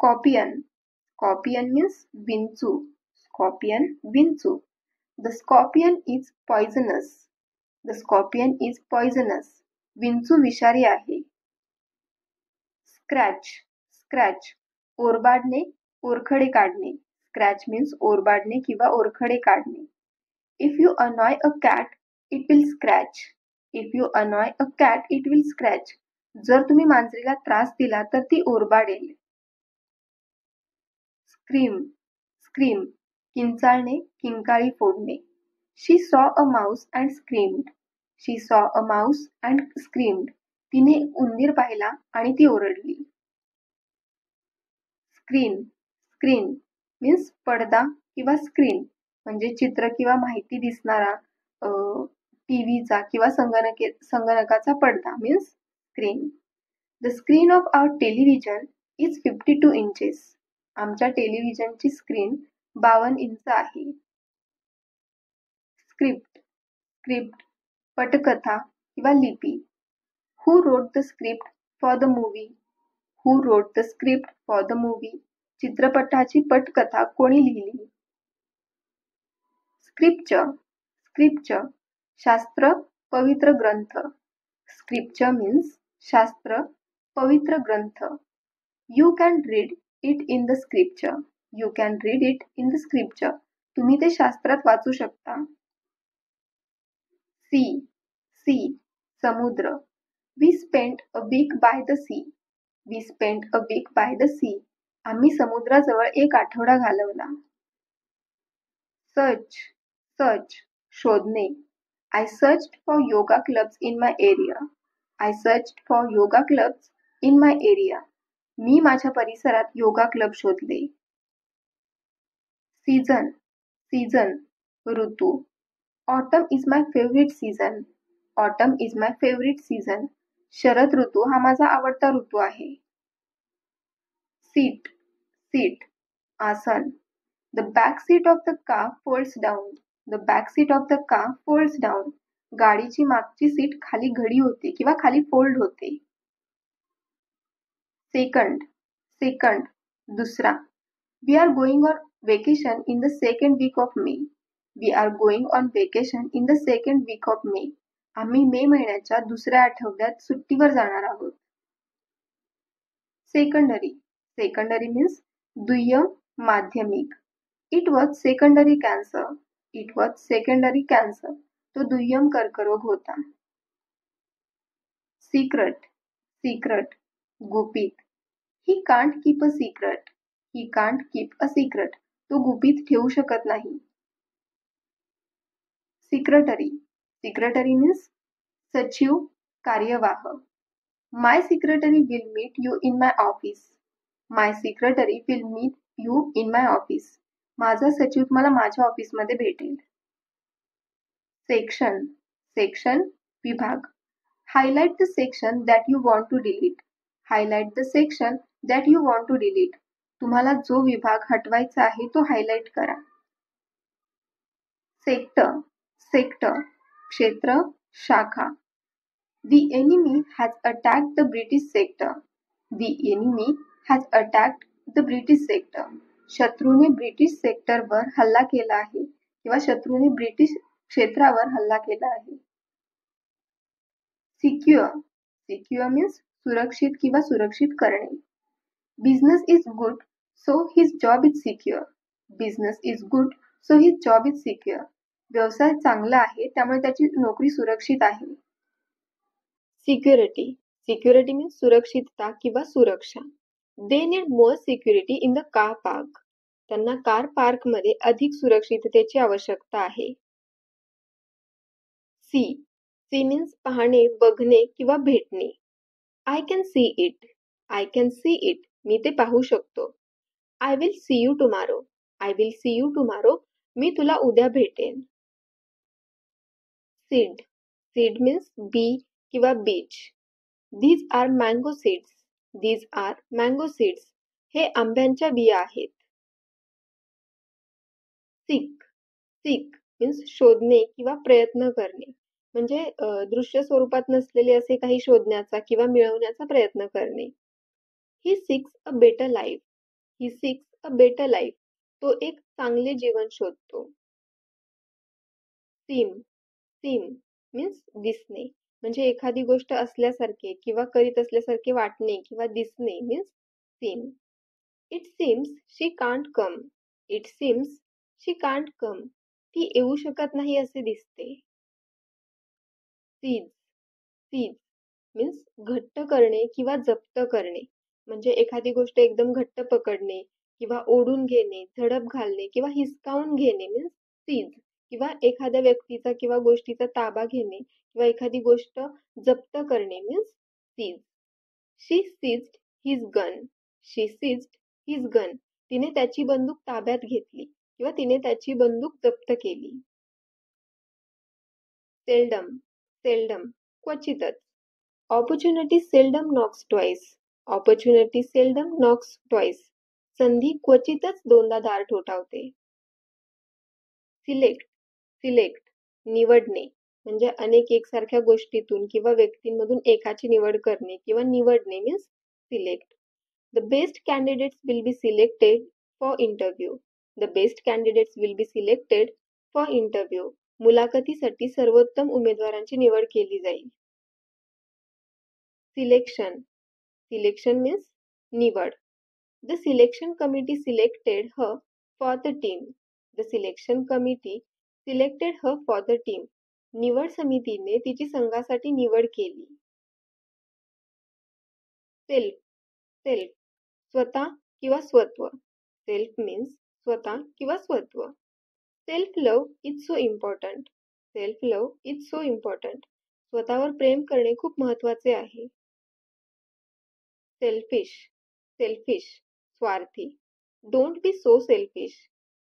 Scorpion. Scorpion means विंचू. Scorpion, विंचू. The scorpion is poisonous. The scorpion is poisonous. विंचू विषारी आहे. Scratch. Scratch. ओरबाडणे, ओरखडे काढणे. Scratch means ओरबाडणे किंवा ओरखडे काढणे. If you annoy a cat, it will scratch. If you annoy a cat, it will scratch. जर तुम्ही मांजरीला त्रास दिला तर ती ओरबाडेल. Scream. Scream. किंचाळणे, किंकाळी फोडणे. She saw a mouse and screamed. She saw a mouse and screamed. तिने उंदीर पाहिला आणि ती ओरडली. Screen. Screen means पडदा किंवा स्क्रीन म्हणजे चित्र किंवा माहिती दिसणारा टीव्हीचा किंवा संगणकाचा पडदा means screen. The screen of our television is 52 inches. आमच्या टेलिव्हिजनची स्क्रीन 52 इंच आहे. Script. Script पटकथा किंवा लिपी. Who wrote the script for the movie? Who wrote the script for the movie? चित्रपटाची पटकथा कोणी लिहिली? Scripture. Scripture शास्त्र, पवित्र ग्रंथ. Scripture means शास्त्र, पवित्र ग्रंथ. You can read it in the scripture. You can read it in the scripture. तुम्ही ते शास्त्रात वाचू शकता. Sea. Sea समुद्र. We spent a week by the sea. We spent a week by the sea. आम्ही समुद्राजवळ एक आठवडा घालवला. Search. Search शोधणे. I searched for yoga clubs in my area. I searched for yoga clubs in my area. मी माझ्या परिसरात yoga club शोधले. Season. Season ऋतू. Autumn is my favorite season. Autumn is my favorite season. Sharad ऋतू हा माझा आवडता ऋतू आहे. Seat. Seat आसन. The back seat of the car folds down. The back seat of the car folds down. गाडीची मागची सीट खाली घडी होते किंवा खाली फोल्ड होते. Second. Second दुसरा. We are going on vacation in the second week of May. We are going on vacation in the second week of May. आम्ही मे महिन्याच्या दुसऱ्या आठवड्यात सुट्टीवर जाणार आहोत. Secondary. Secondary means दुय्यम, माध्यमिक. It was secondary cancer. It was secondary cancer. तो दुय्यम कर्करोग होता. Secret. Secret गुपित. He can't keep a secret. He can't keep a secret. तो गुपित ठेवू शकत नाही. Secretary. Secretary means सचिव, कार्यवाह. My secretary will meet you in my office. My secretary will meet you in my office. माझा सचिव तुम्हाला माझ्या ऑफिसमध्ये भेटेल. Section. Section विभाग. Highlight the section that you want to delete. Highlight the section that you want to delete. तुम्हाला जो विभाग हटवायचा आहे तो हायलाइट करा. Sector. Sector क्षेत्र, शाखा. The enemy has attacked the British sector. The enemy has attacked the British sector. शत्रूने British सेक्टरवर हल्ला केला आहे किंवा शत्रूने ब्रिटिश क्षेत्रावर हल्ला केला आहे. Secure. Secure means सुरक्षित किंवा सुरक्षित करणे. Business is good, so his job is secure. Business is good, so his job is secure. व्यवसाय चांगला आहे त्यामुळे त्याची नोकरी सुरक्षित आहे. Security. Security means सुरक्षितता किंवा सुरक्षा. They need more security in the car park. त्यांना कार पार्क मध्ये अधिक सुरक्षिततेची आवश्यकता आहे. See. See means पाहणे, बघणे किंवा भेटणे. I can see it. I can see it. मी ते पाहू शकतो. I will see you tomorrow. I will see you tomorrow. मी तुला उद्या भेटेन. Seed. Seed means बी किंवा बीज. These are mango seeds. These are mango seeds. हे आंब्यांच्या बिया आहेत. Seek. Seek means शोधणे किंवा प्रयत्न करणे. म्हणजे दृश्य स्वरूपात नसलेले असे काही शोधण्याचा किंवा मिळवण्याचा प्रयत्न करणे. He seeks a better life. He six a better life. तो एक चांगले जीवन शोधतो. सीम सीम मीन्स दिसणे. म्हणजे एखादी गोष्ट असल्यासारखे किंवा करीत असल्यासारखे वाटणे किंवा दिसणे means seem. It seems she can't come. It seems she can't come. ती येऊ शकत नाही असे दिसते. सीज सीज मीन्स घट्ट करणे किंवा जप्त करणे. म्हणजे एखादी गोष्ट एकदम घट्ट पकडणे किंवा ओढून घेणे, झडप घालणे किंवा हिसकावून घेणे मीन्स सीज. किंवा एखाद्या व्यक्तीचा किंवा गोष्टीचा ताबा घेणे किंवा एखादी गोष्ट जप्त करणे मीन्स सीज. शी सीज्ड हिज गन. शी सीज्ड हिज गन. तिने त्याची बंदूक ताब्यात घेतली किंवा तिने त्याची बंदूक जप्त केली. सेल्डम सेल्डम क्वचितच. Opportunity seldom knocks twice. Opportunity seldom knocks twice. संधी क्वचितच दोनदा दार ठोठावते. सिलेक्ट सिलेक्ट निवडणे. म्हणजे अनेक एकसारख्या गोष्टीतून किंवा व्यक्तींमधून एकाची निवड करणे किंवा निवडणे means select. The best candidates will be selected for interview. The best candidates will be selected for interview. मुलाखतीसाठी सर्वोत्तम उमेदवारांची निवड केली जाईल. सिलेक्शन सिलेक्शन मीन्स निवड. The selection committee selected her for the team. The selection committee selected her for the team. निवड समितीने तिची संघासाठी निवड केली. सेल्फ सेल्फ स्वतः किंवा स्वत्व. सेल्फ मीन्स स्वतः किंवा स्वत्व. Self love is so important. Self love is so important. स्वतःवर प्रेम करणे खूप महत्वाचे आहे. सेल्फिश सेल्फिश स्वार्थी. Don't be so selfish.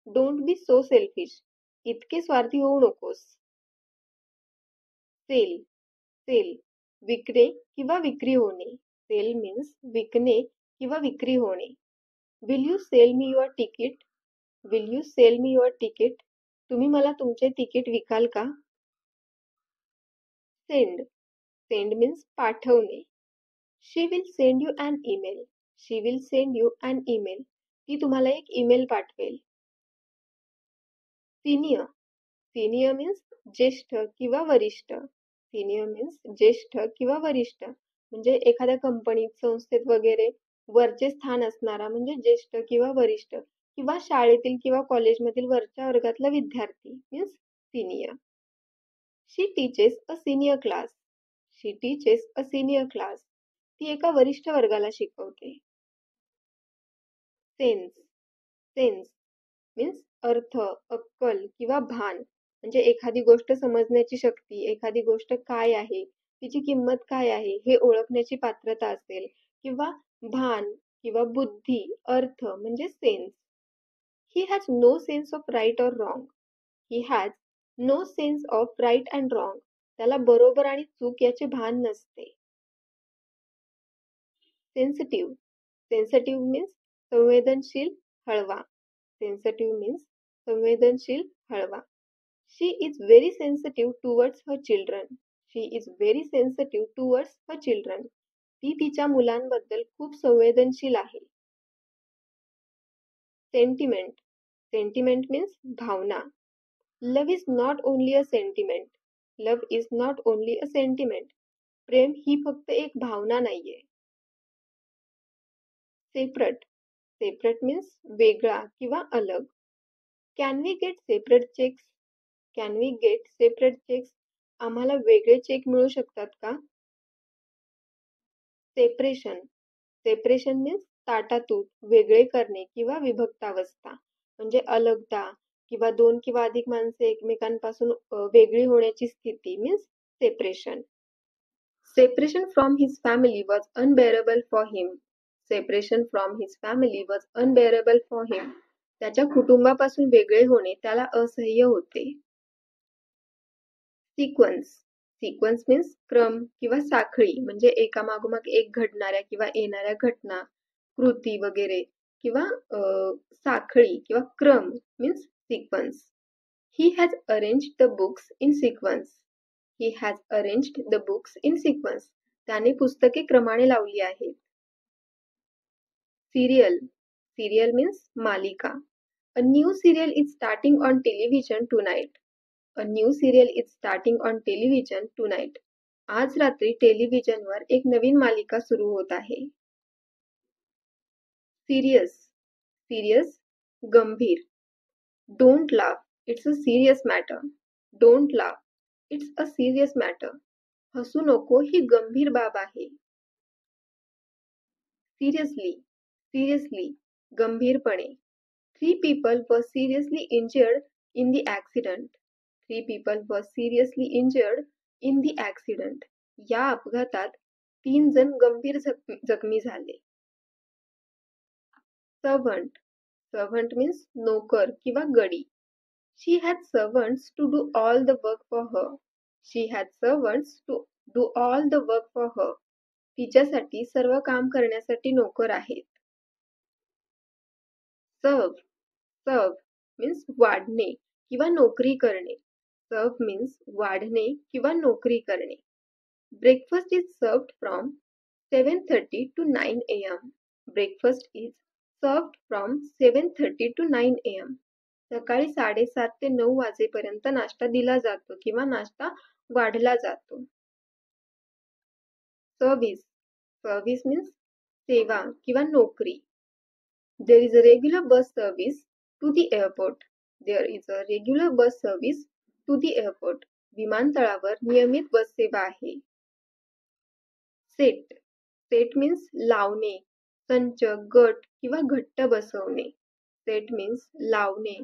Don't be so selfish. इतके स्वार्थी होऊ नकोस. सेल सेल विकणे किंवा विक्री होणे. सेल मीन्स विकणे किंवा विक्री होणे. Will you sale me your ticket. Will you sale me your ticket. तुम्ही मला तुमचे तिकीट विकाल का. सेंड सेंड मीन्स पाठवणे. She will send you an email. She will send you an email. ती तुम्हाला एक ईमेल पाठवेल. सिनियर सिनियर मीन्स ज्येष्ठ किंवा वरिष्ठ. सिनियर मीन्स ज्येष्ठ किंवा वरिष्ठ. म्हणजे एखाद्या कंपनीत संस्थेत वगैरे वरचे स्थान असणारा म्हणजे ज्येष्ठ किंवा वरिष्ठ. किंवा शाळेतील किंवा कॉलेजमधील वरच्या वर्गातला विद्यार्थी मीन्स सिनियर. शी टीचेस अ सिनियर क्लास. शी टीचेस अ सिनियर क्लास. ती एका वरिष्ठ वर्गाला शिकवते. सेन्स सेन्स मीन्स अर्थ, अक्कल किंवा भान. म्हणजे एखादी गोष्ट समजण्याची शक्ती, एखादी गोष्ट काय आहे, तिची किंमत काय आहे हे ओळखण्याची पात्रता असेल किंवा भान किंवा बुद्धी, अर्थ म्हणजे sense. He has no sense of right or wrong. He has no sense of right and wrong. त्याला बरोबर आणि चूक याचे भान नसते. सेन्सिटिव्ह सेन्सिटिव्ह मीन्स संवेदनशील, हळवा. सेन्सिटिव्ह मीन्स संवेदनशील, हळवा. She is very sensitive towards her children. She is very sensitive towards her children. ती तिच्या मुलांबद्दल खूप संवेदनशील आहे. सेंटिमेंट सेंटिमेंट मीन्स भावना. Love is not only a sentiment. Love is not only a sentiment. प्रेम ही फक्त एक भावना नाहीये. सेपरेट सेपरेट मीन्स वेगळा किंवा अलग. Can we get separate checks. Can we get separate checks. आम्हाला वेगळे चेक मिळू शकतात का. सेपरेशन सेपरेशन मीन्स ताटातूट, वेगळे करणे किंवा विभक्त अवस्था. म्हणजे अलगता किंवा दोन किंवा अधिक माणसे एकमेकांपासून वेगळी होण्याची स्थिती means separation. Separation from his family was unbearable for him. Separation from his family was unbearable for him. त्याच्या कुटुंबापासून वेगळे होणे त्याला असह्य होते. सिक्वन्स सिक्वन्स मीन्स क्रम किंवा साखळी. म्हणजे एकामागोमाग एक घडणाऱ्या किंवा येणाऱ्या घटना, कृती वगैरे किंवा साखळी किंवा क्रम means sequins. He has arranged the books in sequins. He has arranged the books in sequins. त्याने पुस्तके क्रमाने लावली आहेत. Serial Serial means malika. A new serial is starting on television tonight. A new serial is starting on television tonight. आज रात्री टेलिव्हिजनवर एक नवीन मालिका सुरू होत आहे. Serious. Serious, गंभीर. Don't laugh. It's a serious matter. Don't laugh. It's a serious matter. हसू नको, ही गंभीर बाब आहे. Seriously. Seriously, गंभीरपणे. 3 people were seriously injured in the accident. 3 people were seriously injured in the accident. या अपघातात 3 जण गंभीर जखमी झाले. Servant. Servant means नोकर किंवा गडी. She had servants to do all the work for her. She had servants to do all the work for her. तिच्यासाठी सर्व काम करण्यासाठी नोकर आहेत. Serve. Serve means वाढणे किंवा नोकरी करणे. Serve means वाढणे किंवा नोकरी करणे. Breakfast is served from 7:30 to 9 a.m. Breakfast is served from 7:30 to 9 a.m. सकाळी 7:30 ते 9 वाजेपर्यंत नाश्ता दिला जातो किंवा नाश्ता वाढला जातो. Service. Service means सेवा किंवा नोकरी. There is a regular bus service to the airport. There is a regular bus service to the airport. विमानतळावर नियमित बस सेवा आहे. Set. Set means लावणे, संच, गट किंवा घट्ट बसवणे. Set means लावणे,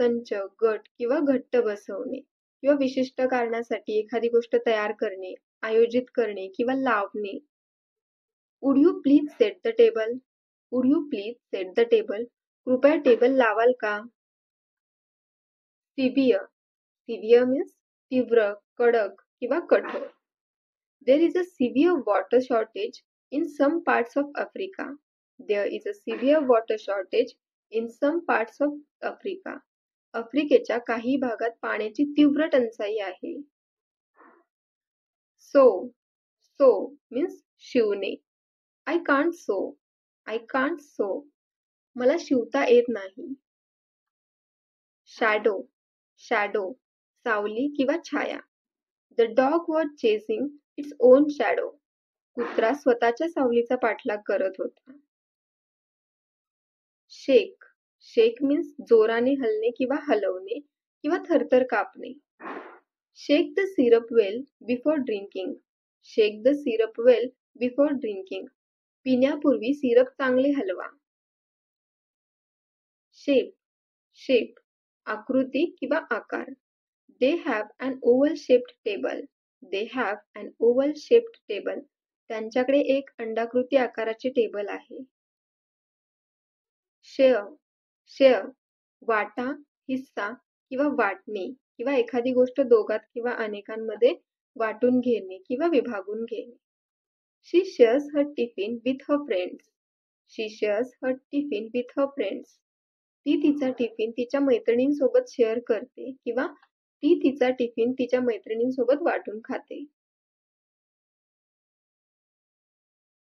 संच, गट किंवा घट्ट बसवणे किंवा विशिष्ट कारणासाठी एखादी गोष्ट तयार करणे, आयोजित करणे किंवा लावणे. Would you please set the table? Would you please set the table? कृपया टेबल लावाल का? Severe. Severe means तीव्र, कडक किंवा कठोर. There is a severe water shortage in some parts of Africa. There is a severe water shortage in some parts of Africa. आफ्रिकेच्या काही भागात पाण्याची तीव्र टंचाई आहे. Sew. Sew means Shivane. I can't sew. I can't sew. मला शिवता येत नाही. Shadow. Shadow. सावली किंवा छाया. The dog was chasing its own shadow. कुत्रा स्वतःच्या सावलीचा पाठलाग करत होता. Shake. Shake means जोराने हलणे किंवा हलवणे किंवा थरथर कापणे. Shake the syrup well before drinking. Shake the syrup well before drinking. पिण्यापूर्वी सिरप चांगले हलवा. Shape. Shape. आकृती किंवा आकार. They have an oval shaped table. They have an oval shaped table. त्यांच्याकडे एक अंडाकृती आकाराचे टेबल आहे. Share. Share. वाटा, हिस्सा किंवा वाटणे किंवा एखादी गोष्ट दोघात किंवा अनेकांमध्ये वाटून घेणे किंवा विभागून घेणे. She shares her tiffin with her friends. She shares her tiffin with her friends. ती तिचा टिफिन तिच्या मैत्रिणींसोबत शेअर करते किंवा ती तिचा टिफिन तिच्या मैत्रिणींसोबत वाटून खाते.